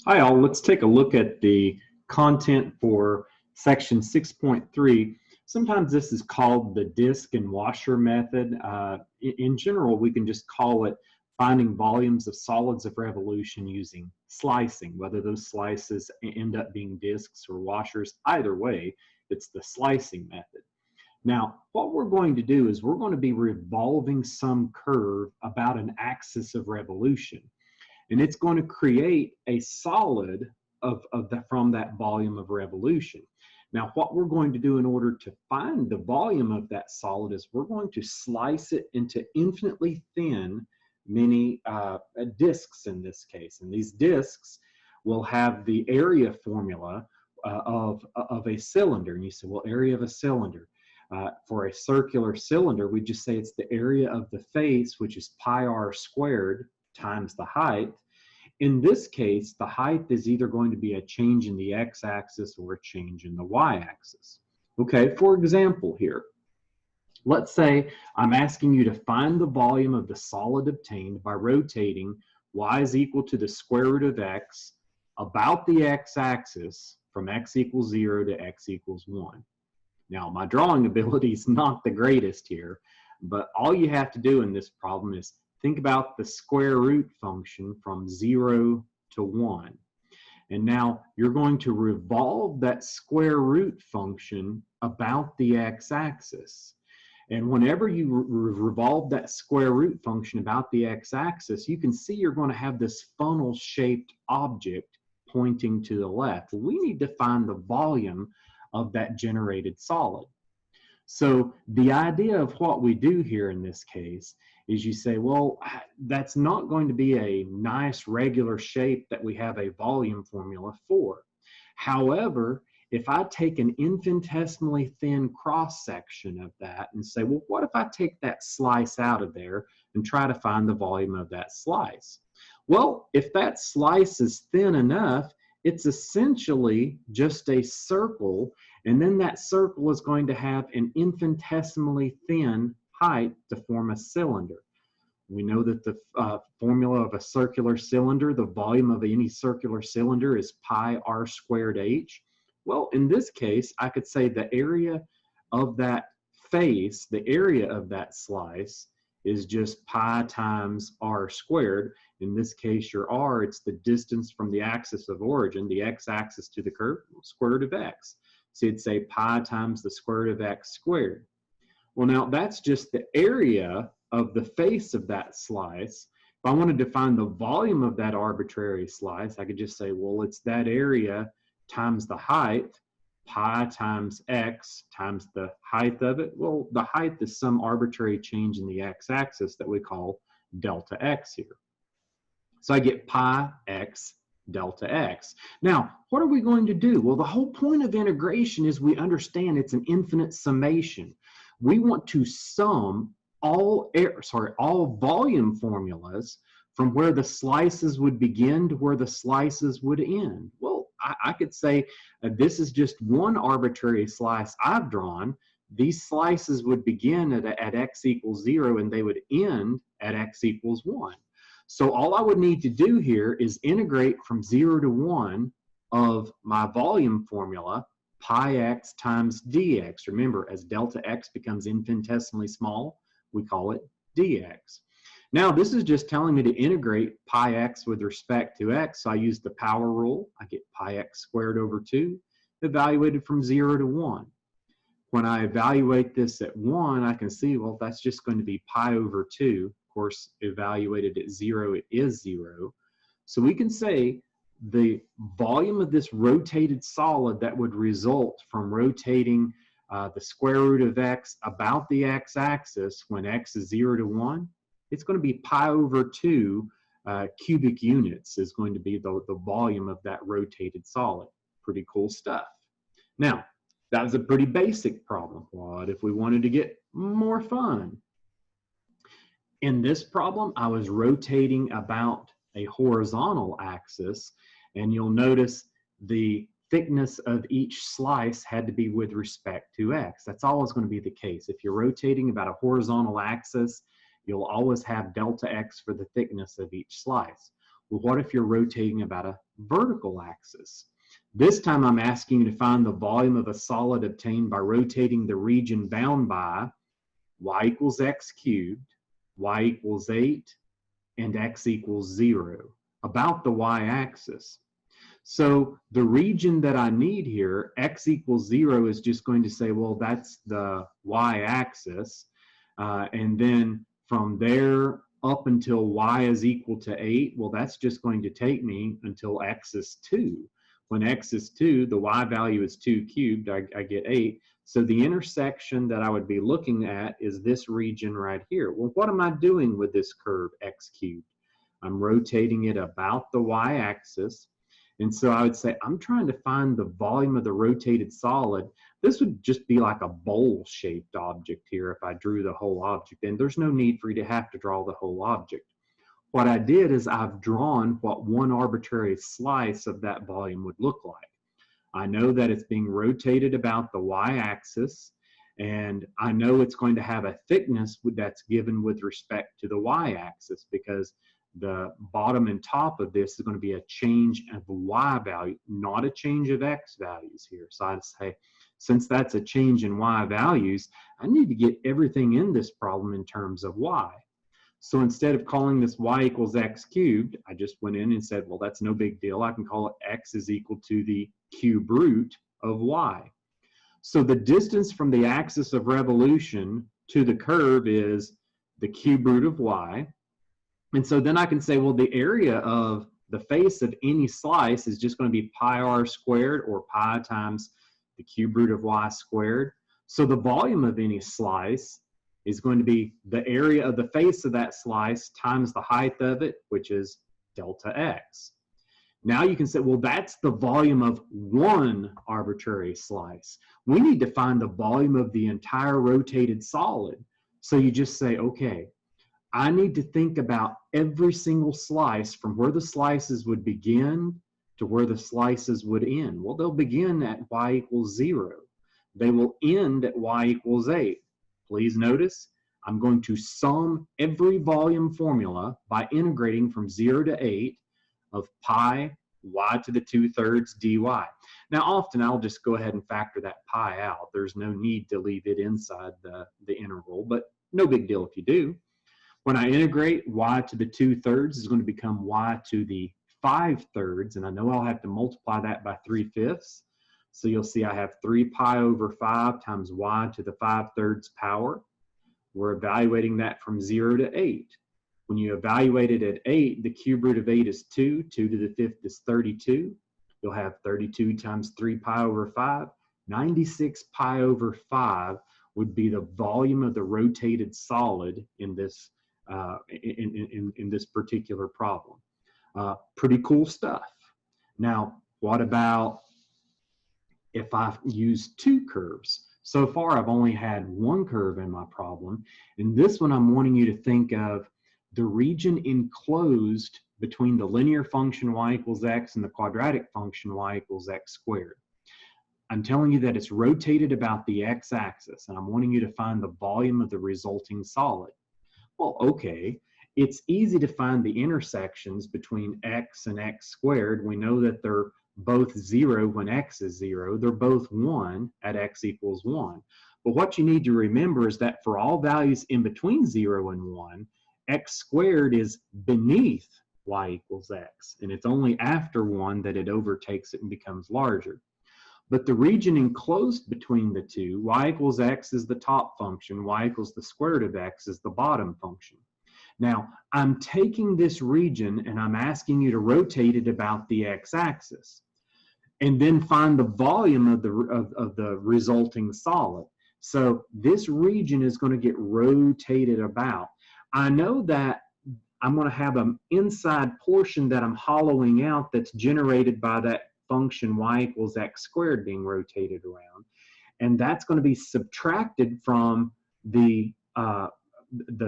Hi all, let's take a look at the content for section 6.3. Sometimes this is called the disk and washer method. In general, we can just call it finding volumes of solids of revolution using slicing, whether those slices end up being disks or washers. Either way, it's the slicing method. Now, what we're going to do is we're going to be revolving some curve about an axis of revolution, and it's going to create a solid from that volume of revolution. Now, what we're going to do in order to find the volume of that solid is we're going to slice it into infinitely thin mini disks in this case. And these disks will have the area formula of a cylinder. And you say, well, area of a cylinder. For a circular cylinder, we just say it's the area of the face, which is pi r squared times the height. In this case, the height is either going to be a change in the x-axis or a change in the y-axis. Okay, for example here, let's say I'm asking you to find the volume of the solid obtained by rotating y is equal to the square root of x about the x-axis from x equals 0 to x equals 1. Now, my drawing ability is not the greatest here, but all you have to do in this problem is think about the square root function from 0 to 1. And now you're going to revolve that square root function about the x-axis. And whenever you revolve that square root function about the x-axis, you can see you're going to have this funnel-shaped object pointing to the left. We need to find the volume of that generated solid. So the idea of what we do here in this case is you say, well, that's not going to be a nice regular shape that we have a volume formula for. However, if I take an infinitesimally thin cross section of that and say, well, what if I take that slice out of there and try to find the volume of that slice? Well, if that slice is thin enough, it's essentially just a circle, and then that circle is going to have an infinitesimally thin height to form a cylinder. We know that the formula of a circular cylinder, the volume of any circular cylinder is pi r squared h. Well, in this case, I could say the area of that face, the area of that slice, is just pi times r squared. In this case, your r, it's the distance from the axis of origin, the x-axis to the curve, square root of x. So you'd say pi times the square root of x squared. Well, now that's just the area of the face of that slice. If I wanted to find the volume of that arbitrary slice, I could just say, well, it's that area times the height, pi times x times the height of it. Well, the height is some arbitrary change in the x-axis that we call delta x here. So I get pi x delta x. Now, what are we going to do? Well, the whole point of integration is we understand it's an infinite summation. We want to sum all volume formulas from where the slices would begin to where the slices would end. Well, I could say this is just one arbitrary slice I've drawn. These slices would begin at x equals 0 and they would end at x equals 1. So all I would need to do here is integrate from 0 to 1 of my volume formula, pi x times dx. Remember, as delta x becomes infinitesimally small, we call it dx. Now, this is just telling me to integrate pi x with respect to x. So I use the power rule. I get pi x squared over 2, evaluated from 0 to 1. When I evaluate this at 1, I can see, well, that's just going to be pi over 2. Of course, evaluated at 0, it is 0. So we can say the volume of this rotated solid that would result from rotating the square root of x about the x-axis when x is 0 to 1, it's going to be pi over 2 cubic units is going to be the volume of that rotated solid. Pretty cool stuff. Now, that was a pretty basic problem. What if we wanted to get more fun? In this problem, I was rotating about a horizontal axis, and you'll notice the thickness of each slice had to be with respect to x. That's always going to be the case. If you're rotating about a horizontal axis, you'll always have delta x for the thickness of each slice. Well, what if you're rotating about a vertical axis? This time I'm asking you to find the volume of a solid obtained by rotating the region bound by y equals x cubed, y equals 8, and x equals 0, about the y-axis. So the region that I need here, x equals 0, is just going to say, well, that's the y-axis. And then from there up until y is equal to 8, well, that's just going to take me until x is 2. When x is 2, the y value is 2 cubed, I get 8. So the intersection that I would be looking at is this region right here. Well, what am I doing with this curve x cubed? I'm rotating it about the y-axis. And so I would say I'm trying to find the volume of the rotated solid. This would just be like a bowl-shaped object here if I drew the whole object. And there's no need for you to have to draw the whole object. What I did is I've drawn what one arbitrary slice of that volume would look like. I know that it's being rotated about the y-axis, and I know it's going to have a thickness that's given with respect to the y-axis, because the bottom and top of this is going to be a change of y value, not a change of x values here. So I'd say, since that's a change in y values, I need to get everything in this problem in terms of y. So instead of calling this y equals x cubed, I just went in and said, well, that's no big deal. I can call it x is equal to the cube root of y. So the distance from the axis of revolution to the curve is the cube root of y. And so then I can say, well, the area of the face of any slice is just going to be pi r squared, or pi times the cube root of y squared. So the volume of any slice is going to be the area of the face of that slice times the height of it, which is delta x. Now you can say, well, that's the volume of one arbitrary slice. We need to find the volume of the entire rotated solid. So you just say, okay, I need to think about every single slice from where the slices would begin to where the slices would end. Well, they'll begin at y equals 0. They will end at y equals 8. Please notice, I'm going to sum every volume formula by integrating from 0 to 8 of pi y to the 2/3 dy. Now, often I'll just go ahead and factor that pi out. There's no need to leave it inside the interval, but no big deal if you do. When I integrate, y to the 2/3 is going to become y to the 5/3, and I know I'll have to multiply that by 3/5. So you'll see I have 3 pi over 5 times y to the 5/3 power. We're evaluating that from 0 to 8. When you evaluate it at 8, the cube root of 8 is 2. 2 to the 5th is 32. You'll have 32 times 3 pi over 5. 96 pi over 5 would be the volume of the rotated solid in this in this particular problem. Pretty cool stuff. Now, what about if I use two curves? So far, I've only had one curve in my problem. In this one, I'm wanting you to think of the region enclosed between the linear function y equals x and the quadratic function y equals x squared. I'm telling you that it's rotated about the x-axis, and I'm wanting you to find the volume of the resulting solid. Well, okay, it's easy to find the intersections between x and x squared. We know that they're both 0 when x is 0. They're both 1 at x equals 1. But what you need to remember is that for all values in between 0 and 1, x squared is beneath y equals x. And it's only after 1 that it overtakes it and becomes larger. But the region enclosed between the two, y equals x is the top function, y equals the square root of x is the bottom function. Now, I'm taking this region and I'm asking you to rotate it about the x-axis, and then find the volume of the resulting solid. So this region is going to get rotated about. I know that I'm going to have an inside portion that I'm hollowing out that's generated by that function y equals x squared being rotated around, and that's going to be subtracted from the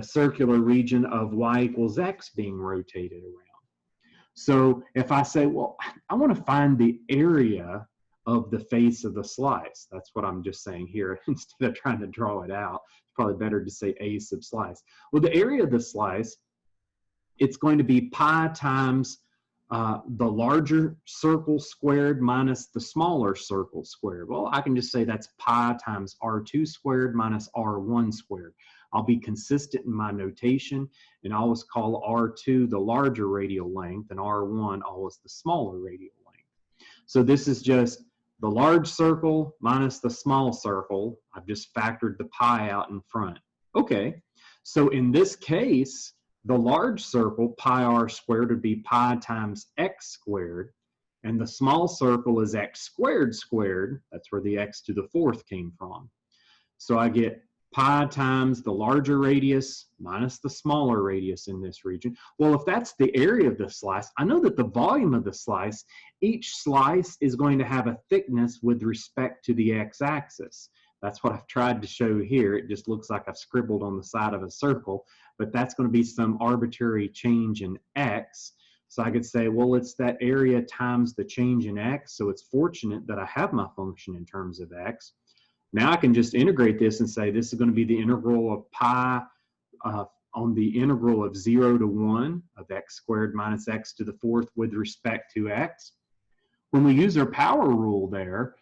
circular region of y equals x being rotated around. So if I say, well, I want to find the area of the face of the slice, that's what I'm just saying here. Instead of trying to draw it out, it's probably better to say a sub slice. Well, the area of the slice, it's going to be pi times the larger circle squared minus the smaller circle squared. Well, I can just say that's pi times r2 squared minus r1 squared. I'll be consistent in my notation and always call r2 the larger radial length and r1 always the smaller radial length. So this is just the large circle minus the small circle. I've just factored the pi out in front. Okay, so in this case, the large circle, pi r squared, would be pi times x squared, and the small circle is x squared squared. That's where the x to the fourth came from. So I get pi times the larger radius minus the smaller radius in this region. Well, if that's the area of the slice, I know that the volume of the slice, each slice is going to have a thickness with respect to the x-axis. That's what I've tried to show here. It just looks like I've scribbled on the side of a circle, but that's going to be some arbitrary change in x. So I could say, well, it's that area times the change in x, so it's fortunate that I have my function in terms of x. Now I can just integrate this and say this is going to be the integral of pi on the integral of 0 to 1 of x squared minus x to the fourth with respect to x. When we use our power rule there,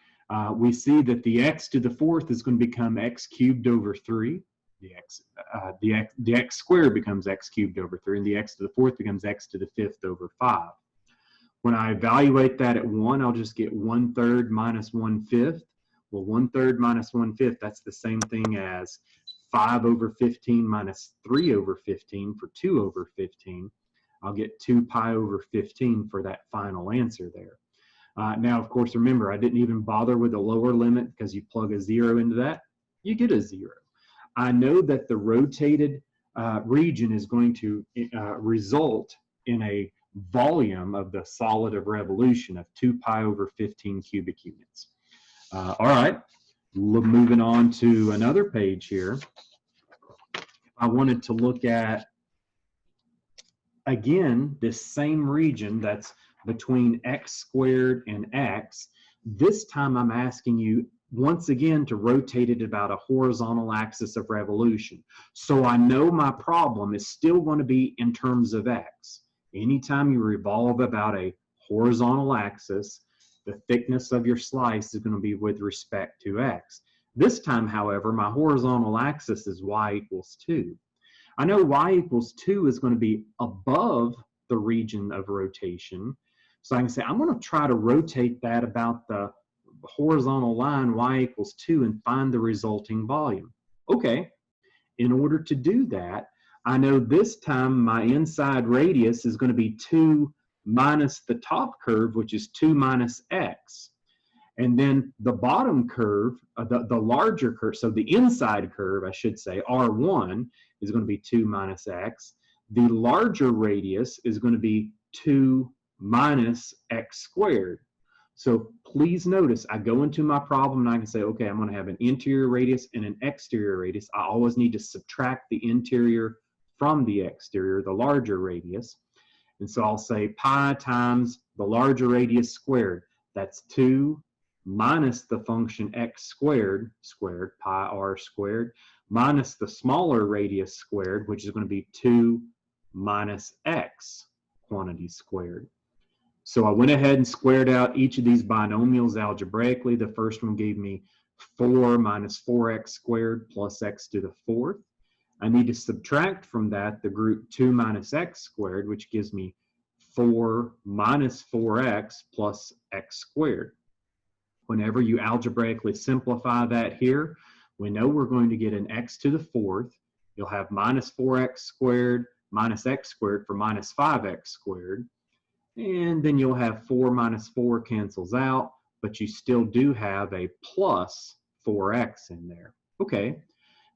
we see that the x to the fourth is going to become x cubed over 3. The x squared becomes x cubed over 3, and the x to the fourth becomes x to the fifth over 5. When I evaluate that at 1, I'll just get 1/3 minus 1/5. Well, 1/3 minus 1/5, that's the same thing as 5 over 15 minus 3 over 15 for 2 over 15. I'll get 2 pi over 15 for that final answer there. Now, of course, remember, I didn't even bother with the lower limit because you plug a 0 into that, you get a 0. I know that the rotated region is going to result in a volume of the solid of revolution of 2 pi over 15 cubic units. All right, moving on to another page here. I wanted to look at, again, this same region that's between x squared and x. This time I'm asking you once again to rotate it about a horizontal axis of revolution. So I know my problem is still going to be in terms of x. Anytime you revolve about a horizontal axis, the thickness of your slice is going to be with respect to x. This time, however, my horizontal axis is y equals 2. I know y equals 2 is going to be above the region of rotation. So I can say I'm going to try to rotate that about the horizontal line y equals 2 and find the resulting volume. Okay, in order to do that, I know this time my inside radius is going to be 2 minus the top curve, which is 2 minus x. And then the bottom curve, the larger curve, so the inside curve, I should say, R1 is going to be 2 minus x. The larger radius is going to be 2 minus x squared. So please notice, I go into my problem and I can say, okay, I'm going to have an interior radius and an exterior radius. I always need to subtract the interior from the exterior, the larger radius. And so I'll say pi times the larger radius squared. That's 2 minus the function x squared, pi r squared, minus the smaller radius squared, which is going to be 2 minus x quantity squared. So I went ahead and squared out each of these binomials algebraically. The first one gave me 4 minus 4x squared plus x to the fourth. I need to subtract from that the group 2 minus x squared, which gives me 4 minus 4x plus x squared. Whenever you algebraically simplify that here, we know we're going to get an x to the fourth. You'll have minus 4x squared minus x squared for minus 5x squared. And then you'll have 4 minus 4 cancels out, but you still do have a plus 4x in there. Okay,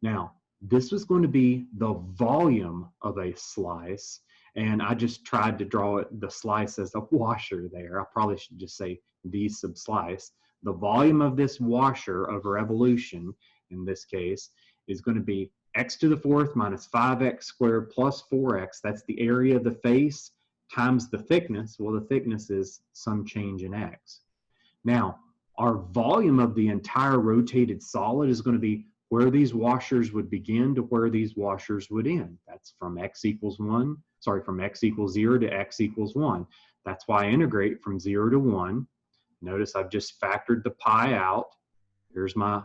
now this was going to be the volume of a slice, and I just tried to draw the slice as a washer there. I probably should just say v sub slice. The volume of this washer of revolution, in this case, is going to be x to the fourth minus 5x squared plus 4x. That's the area of the face times the thickness. Well, the thickness is some change in x. Now, our volume of the entire rotated solid is going to be where these washers would begin to where these washers would end. That's from x equals 0 to x equals 1. That's why I integrate from 0 to 1. Notice I've just factored the pi out. Here's my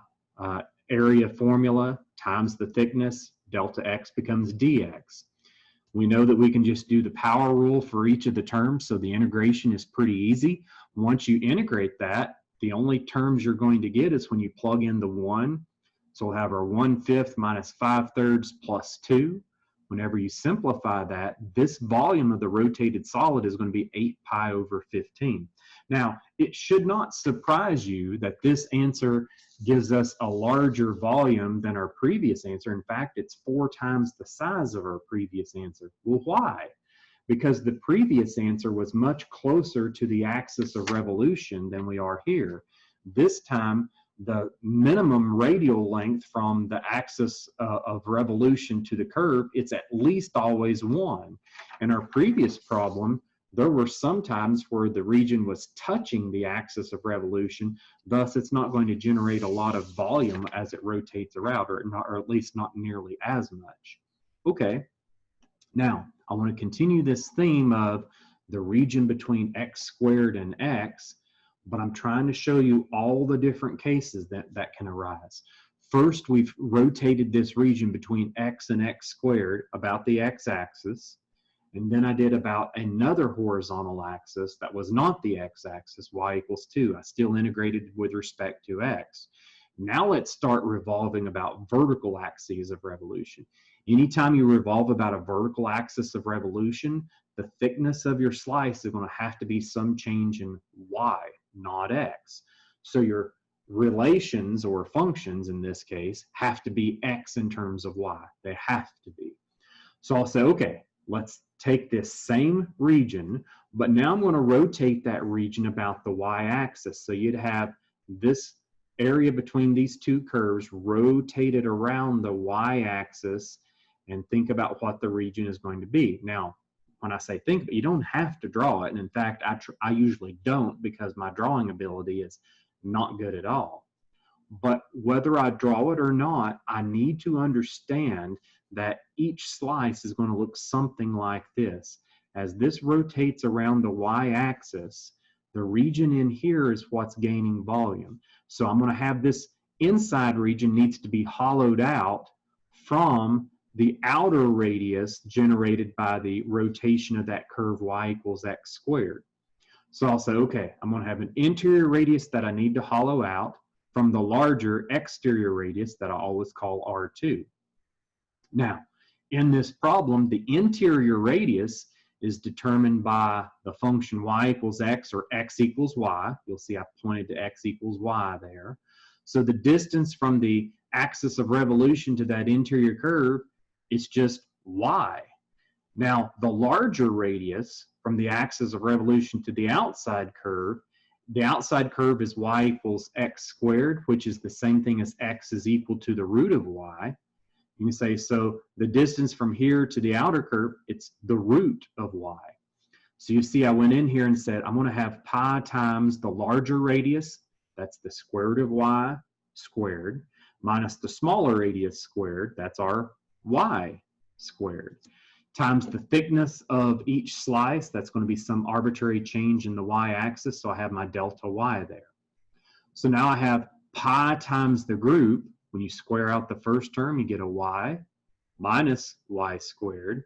area formula times the thickness. Delta x becomes dx. We know that we can just do the power rule for each of the terms, so the integration is pretty easy. Once you integrate that, the only terms you're going to get is when you plug in the 1. So we'll have our 1/5 minus 5/3 plus 2. Whenever you simplify that, this volume of the rotated solid is going to be 8 pi over 15. Now, it should not surprise you that this answer gives us a larger volume than our previous answer. In fact, it's 4 times the size of our previous answer. Well, why? Because the previous answer was much closer to the axis of revolution than we are here. This time, the minimum radial length from the axis of revolution to the curve, it's at least always 1. In our previous problem, there were some times where the region was touching the axis of revolution, thus it's not going to generate a lot of volume as it rotates around, or at least not nearly as much. Okay, now I want to continue this theme of the region between x squared and x, but I'm trying to show you all the different cases that can arise. First, we've rotated this region between x and x squared about the x-axis, and then I did about another horizontal axis that was not the x-axis, y equals 2. I still integrated with respect to x. Now let's start revolving about vertical axes of revolution. Anytime you revolve about a vertical axis of revolution, the thickness of your slice is going to have to be some change in y, not x. So your relations or functions in this case have to be x in terms of y. They have to be. So I'll say, okay, let's take this same region, but now I'm going to rotate that region about the y-axis. So you'd have this area between these two curves rotated around the y-axis, and think about what the region is going to be. Now, when I say think, you don't have to draw it. And in fact, I usually don't, because my drawing ability is not good at all. But whether I draw it or not, I need to understand that each slice is going to look something like this. As this rotates around the y-axis, the region in here is what's gaining volume. So I'm going to have this inside region needs to be hollowed out from the outer radius generated by the rotation of that curve y equals x squared. So I'll say, okay, I'm going to have an interior radius that I need to hollow out from the larger exterior radius that I always call R2. Now, in this problem, the interior radius is determined by the function y equals x or x equals y. You'll see I pointed to x equals y there. So the distance from the axis of revolution to that interior curve is just y. Now, the larger radius from the axis of revolution to the outside curve is y equals x squared, which is the same thing as x is equal to the root of y. You can say, so the distance from here to the outer curve, it's the root of y. So you see I went in here and said, I'm going to have pi times the larger radius, that's the square root of y squared, minus the smaller radius squared, that's our y squared, times the thickness of each slice, that's going to be some arbitrary change in the y-axis, so I have my delta y there. So now I have pi times the group. When you square out the first term, you get a y minus y squared.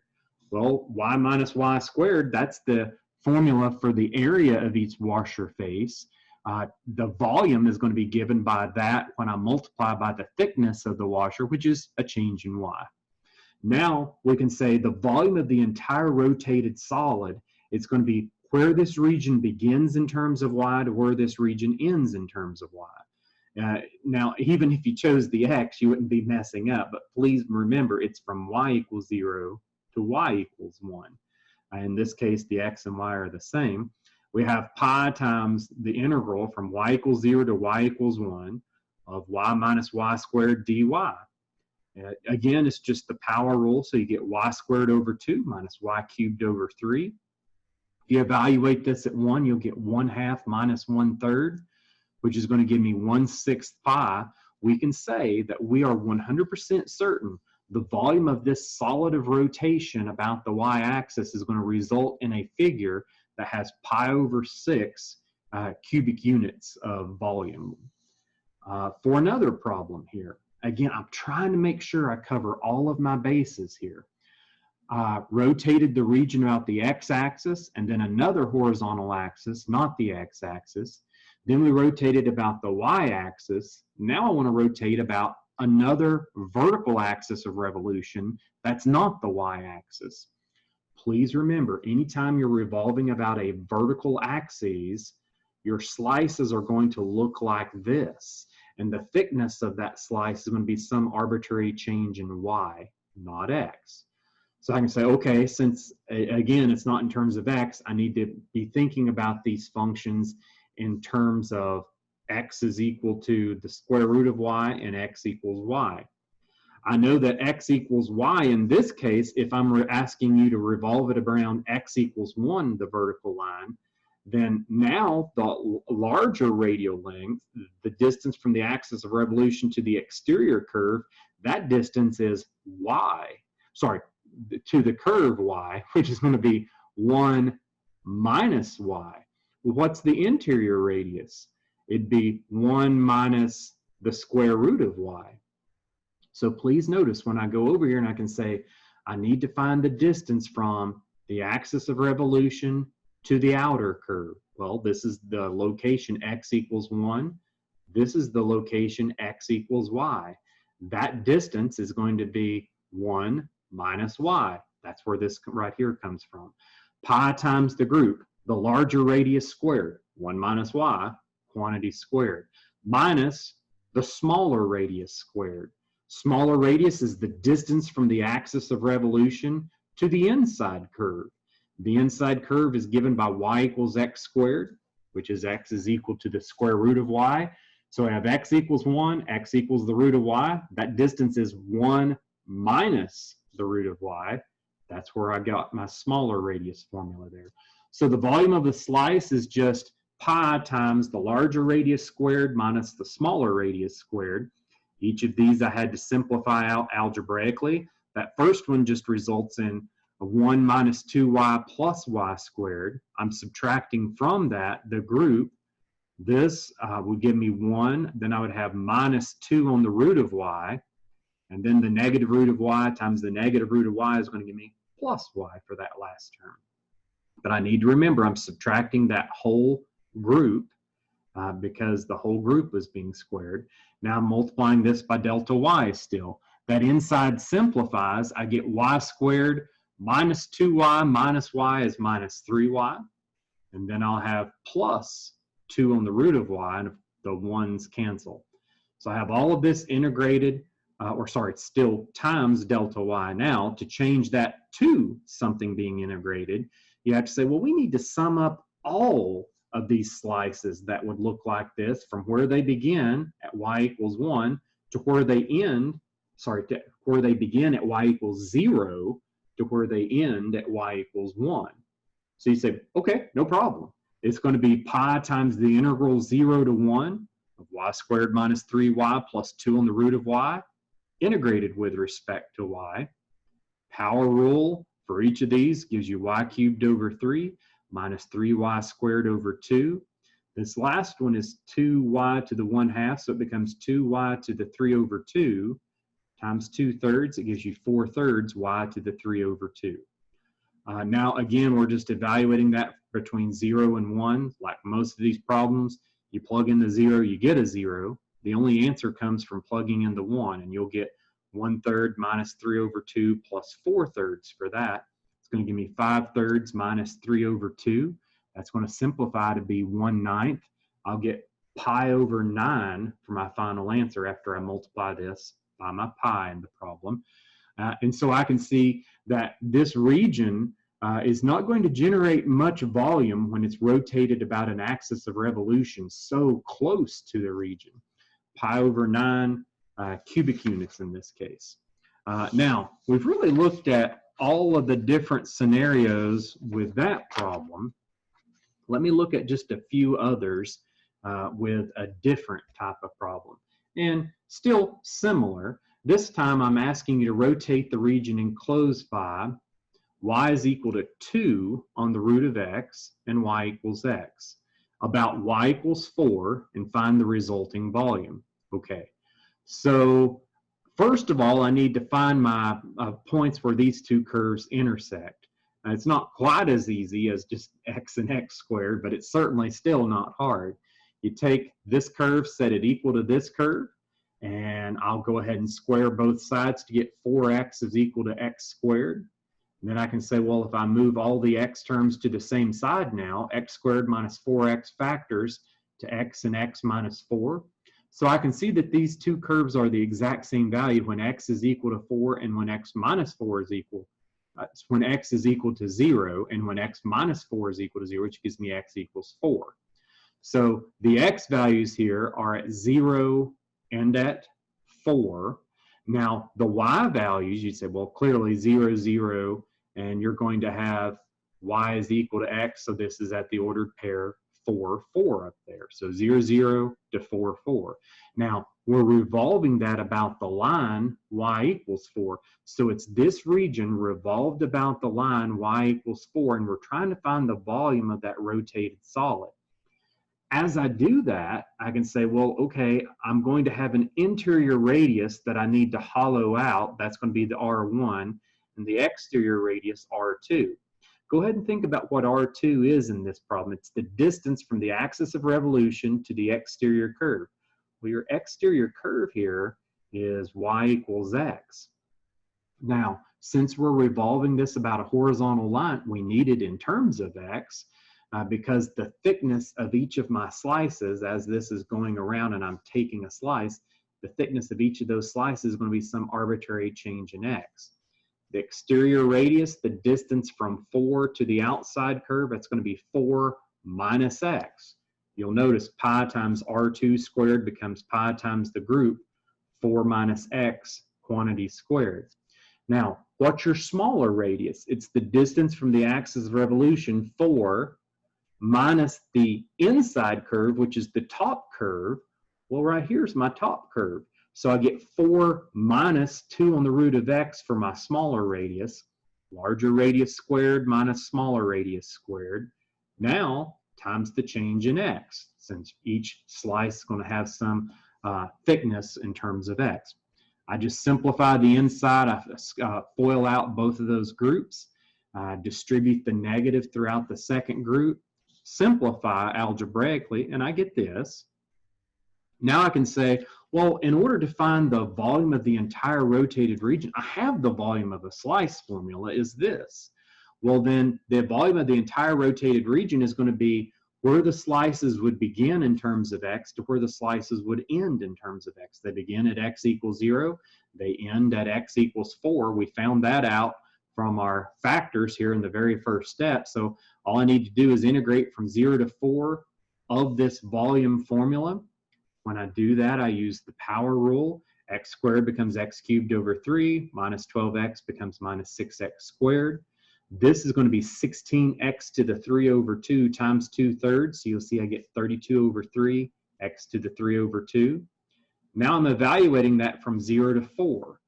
Well, y minus y squared, that's the formula for the area of each washer face. The volume is going to be given by that when I multiply by the thickness of the washer, which is a change in y. Now we can say the volume of the entire rotated solid, it's going to be where this region begins in terms of y to where this region ends in terms of y. Now, even if you chose the x, you wouldn't be messing up, but please remember it's from y equals 0 to y equals 1. In this case, the x and y are the same. We have pi times the integral from y equals 0 to y equals 1 of y minus y squared dy. Again, it's just the power rule, so you get y squared over 2 minus y cubed over 3. If you evaluate this at 1, you'll get 1/2 minus 1/3, which is going to give me 1/6 pi. We can say that we are 100% certain the volume of this solid of rotation about the y-axis is going to result in a figure that has pi over 6 cubic units of volume. For another problem here, again, I'm trying to make sure I cover all of my bases here. Rotated the region about the x-axis and then another horizontal axis, not the x-axis. Then we rotated about the y-axis. Now I want to rotate about another vertical axis of revolution that's not the y-axis. Please remember, anytime you're revolving about a vertical axis, your slices are going to look like this. And the thickness of that slice is going to be some arbitrary change in y, not x. So I can say, okay, since again, it's not in terms of x, I need to be thinking about these functions in terms of x is equal to the square root of y and x equals y. I know that x equals y in this case, if I'm asking you to revolve it around x equals 1, the vertical line, then now the larger radial length, the distance from the axis of revolution to the exterior curve, that distance is y. Sorry, to the curve y, which is going to be 1 minus y. Well, what's the interior radius? It'd be 1 minus the square root of y. So please notice when I go over here and I can say, I need to find the distance from the axis of revolution to the outer curve. Well, this is the location x equals 1. This is the location x equals y. That distance is going to be 1 minus y. That's where this right here comes from. Pi times the group, the larger radius squared, 1 minus y, quantity squared, minus the smaller radius squared. Smaller radius is the distance from the axis of revolution to the inside curve. The inside curve is given by y equals x squared, which is x is equal to the square root of y. So I have x equals 1, x equals the root of y. That distance is 1 minus the root of y. That's where I got my smaller radius formula there. So the volume of the slice is just pi times the larger radius squared minus the smaller radius squared. Each of these I had to simplify out algebraically. That first one just results in 1 minus 2y plus y squared. I'm subtracting from that the group. This would give me 1. Then I would have minus 2 on the root of y. And then the negative root of y times the negative root of y is going to give me plus y for that last term. But I need to remember I'm subtracting that whole group because the whole group was being squared. Now I'm multiplying this by delta y still. That inside simplifies. I get y squared minus 2y minus y is minus 3y. And then I'll have plus 2 on the root of y, and the ones cancel. So I have all of this integrated, it's still times delta y. Now, to change that to something being integrated, you have to say, well, we need to sum up all of these slices that would look like this from where they begin at y equals 1 to where they end, to where they begin at y equals 0 to where they end at y equals 1. So you say, okay, no problem. It's going to be pi times the integral 0 to 1 of y squared minus 3y plus 2 on the root of y, integrated with respect to y. Power rule for each of these gives you y cubed over 3 minus 3y squared over 2. This last one is 2y to the 1/2, so it becomes 2y to the 3 over 2 times 2/3. It gives you 4/3 y to the 3 over 2. Now, again, we're just evaluating that between 0 and 1. Like most of these problems, you plug in the 0, you get a 0. The only answer comes from plugging in the 1, and you'll get 1/3 minus 3 over 2 plus 4/3 for that. It's going to give me 5/3 minus 3 over 2. That's going to simplify to be 1/9. I'll get pi over 9 for my final answer after I multiply this by my pi in the problem. And so I can see that this region is not going to generate much volume when it's rotated about an axis of revolution so close to the region. Pi over 9 cubic units in this case. Now, we've really looked at all of the different scenarios with that problem. Let me look at just a few others with a different type of problem. And still similar. This time I'm asking you to rotate the region enclosed by y is equal to 2 on the root of x and y equals x. About y equals 4 and find the resulting volume. Okay, so first of all, I need to find my points where these two curves intersect. Now, it's not quite as easy as just x and x squared, but it's certainly still not hard. You take this curve, set it equal to this curve, and I'll go ahead and square both sides to get 4x is equal to x squared. And then I can say, well, if I move all the x terms to the same side now, x squared minus 4x factors to x and x minus 4. So I can see that these two curves are the exact same value when x is equal to 4 and when x minus 4 is equal. When x is equal to 0 and when x minus 4 is equal to 0, which gives me x equals 4. So the x values here are at 0 and at 4. Now the y values, you'd say, well, clearly 0, 0, and you're going to have y is equal to x, so this is at the ordered pair 4, 4 up there. So 0, 0 to 4, 4. Now, we're revolving that about the line y equals 4. So it's this region revolved about the line y equals 4, and we're trying to find the volume of that rotated solid. As I do that, I can say, well, okay, I'm going to have an interior radius that I need to hollow out. That's going to be the R1, and the exterior radius R2. Go ahead and think about what R2 is in this problem. It's the distance from the axis of revolution to the exterior curve. Well, your exterior curve here is y equals x. Now, since we're revolving this about a horizontal line, we need it in terms of x because the thickness of each of my slices, as this is going around and I'm taking a slice, the thickness of each of those slices is going to be some arbitrary change in x. The exterior radius, the distance from 4 to the outside curve, that's going to be 4 minus x. You'll notice pi times R2 squared becomes pi times the group, 4 minus x quantity squared. Now, what's your smaller radius? It's the distance from the axis of revolution, 4, minus the inside curve, which is the top curve. Well, right here's my top curve. So I get 4 minus 2 on the root of x for my smaller radius, larger radius squared minus smaller radius squared. Now, times the change in x, since each slice is going to have some thickness in terms of x. I just simplify the inside. I FOIL out both of those groups, distribute the negative throughout the second group, simplify algebraically, and I get this. Now I can say, well, in order to find the volume of the entire rotated region, I have the volume of a slice formula is this. Well, then the volume of the entire rotated region is going to be where the slices would begin in terms of x to where the slices would end in terms of x. They begin at x equals 0. They end at x equals 4. We found that out from our factors here in the very first step. So all I need to do is integrate from 0 to 4 of this volume formula. When I do that, I use the power rule. X squared becomes x cubed over 3, minus 12x becomes minus 6x squared. This is going to be 16x to the 3 over 2 times 2/3. So you'll see I get 32 over 3, x to the 3 over 2. Now I'm evaluating that from 0 to 4.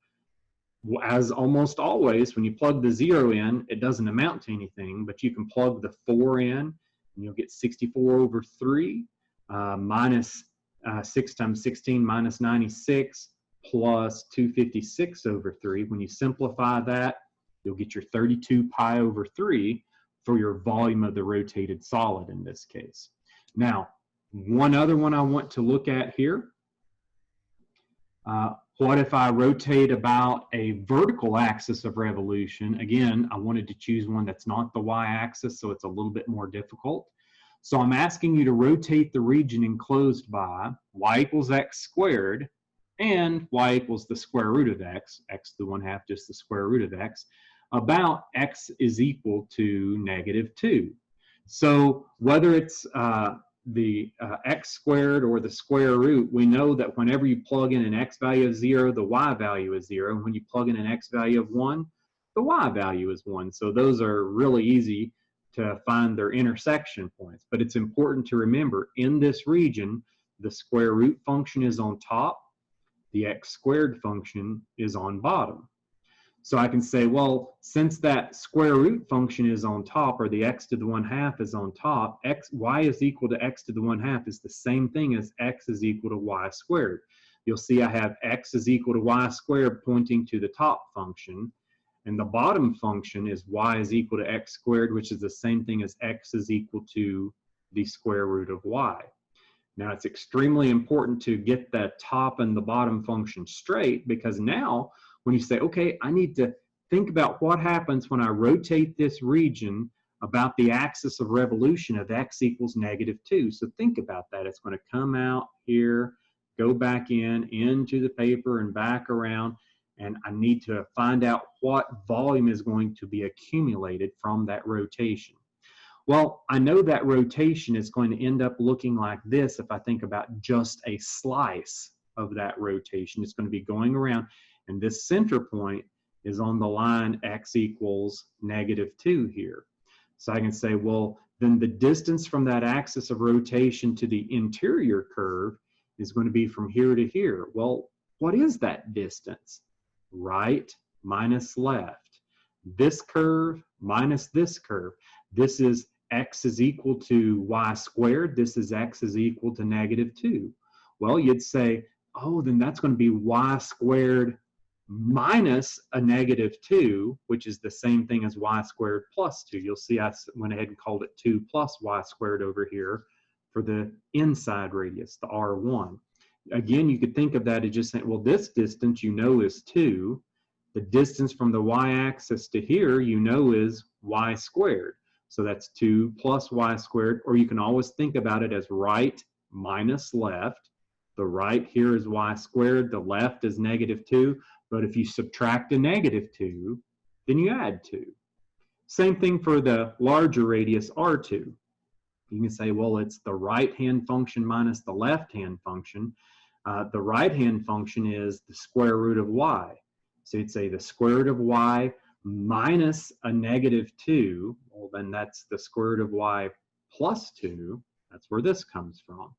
As almost always, when you plug the 0 in, it doesn't amount to anything, but you can plug the 4 in, and you'll get 64 over 3 minus 6 times 16 minus 96 plus 256 over 3. When you simplify that, you'll get your 32 pi over 3 for your volume of the rotated solid in this case. Now, one other one I want to look at here. What if I rotate about a vertical axis of revolution? Again, I wanted to choose one that's not the y-axis, so it's a little bit more difficult. So I'm asking you to rotate the region enclosed by y equals x squared and y equals the square root of x, x to the 1/2, just the square root of x, about x is equal to -2. So whether it's the x squared or the square root, we know that whenever you plug in an x value of 0, the y value is 0. When you plug in an x value of 1, the y value is 1. So those are really easy to find their intersection points. But it's important to remember, in this region, the square root function is on top, the x squared function is on bottom. So I can say, well, since that square root function is on top, or the x to the 1/2 is on top, y is equal to x to the 1/2 is the same thing as x is equal to y squared. You'll see I have x is equal to y squared pointing to the top function, and the bottom function is y is equal to x squared, which is the same thing as x is equal to the square root of y. Now, it's extremely important to get the top and the bottom function straight, because now when you say, okay, I need to think about what happens when I rotate this region about the axis of revolution of x equals -2. So think about that. It's going to come out here, go back into the paper and back around, and I need to find out what volume is going to be accumulated from that rotation. Well, I know that rotation is going to end up looking like this if I think about just a slice of that rotation. It's going to be going around, and this center point is on the line x equals -2 here. So I can say, well, then the distance from that axis of rotation to the interior curve is going to be from here to here. Well, what is that distance? Right minus left. This curve minus this curve. This is x is equal to y squared. This is x is equal to -2. Well, you'd say, oh, then that's going to be y squared minus a -2, which is the same thing as y squared plus 2. You'll see I went ahead and called it 2 plus y squared over here for the inside radius, the R1. Again, you could think of that as just saying, well, this distance you know is 2. The distance from the y-axis to here you know is y squared. So that's 2 plus y squared, or you can always think about it as right minus left. The right here is y squared, the left is -2, but if you subtract a -2, then you add 2. Same thing for the larger radius R2. You can say, well, it's the right-hand function minus the left-hand function. The right-hand function is the square root of y. So you'd say the square root of y minus a -2, well, then that's the square root of y plus 2. That's where this comes from.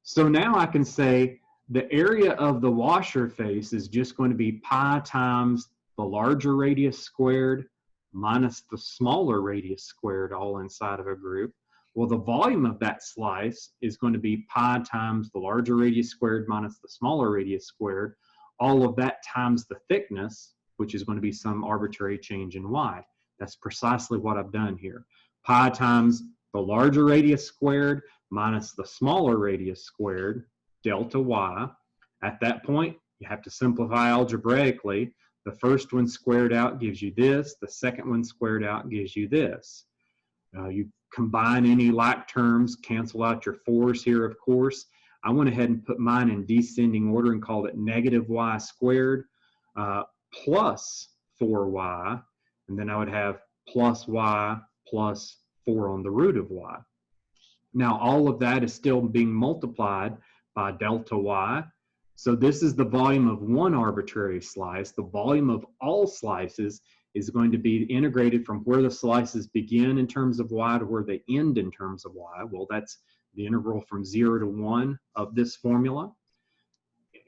So now I can say the area of the washer face is just going to be pi times the larger radius squared minus the smaller radius squared, all inside of a group. Well, the volume of that slice is going to be pi times the larger radius squared minus the smaller radius squared, all of that times the thickness, which is going to be some arbitrary change in y. That's precisely what I've done here. Pi times the larger radius squared minus the smaller radius squared, delta y. At that point, you have to simplify algebraically. The first one squared out gives you this. The second one squared out gives you this. You combine any like terms, cancel out your 4's here, of course. I went ahead and put mine in descending order and called it -y squared plus 4y, and then I would have plus y plus 4 on the root of y. Now all of that is still being multiplied by delta y. So this is the volume of one arbitrary slice. The volume of all slices is going to be integrated from where the slices begin in terms of y to where they end in terms of y. Well, that's the integral from 0 to 1 of this formula.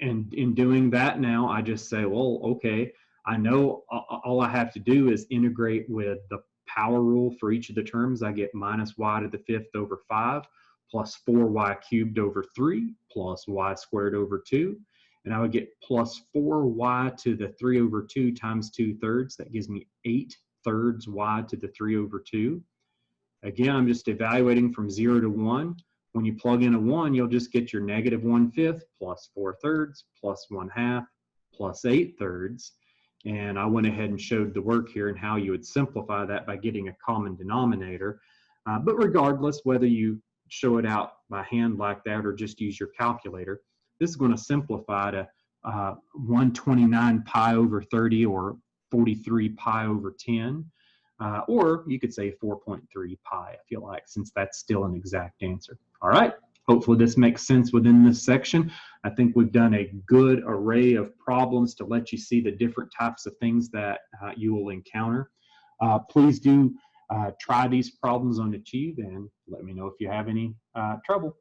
And in doing that now, I just say, well, okay, I know all I have to do is integrate with the power rule for each of the terms. I get minus y to the 5th over 5 plus 4y cubed over 3 plus y squared over 2. And I would get plus 4y to the 3 over 2 times 2/3. That gives me 8/3 y to the 3 over 2. Again, I'm just evaluating from 0 to 1. When you plug in a 1, you'll just get your -1/5 plus 4/3 plus 1/2 plus 8/3. And I went ahead and showed the work here and how you would simplify that by getting a common denominator. But regardless, whether you show it out by hand like that or just use your calculator, this is going to simplify to 129 pi over 30 or 43 pi over 10. Or you could say 4.3 pi if you like, since that's still an exact answer. All right, hopefully this makes sense within this section. I think we've done a good array of problems to let you see the different types of things that you will encounter. Please do try these problems on Achieve and let me know if you have any trouble.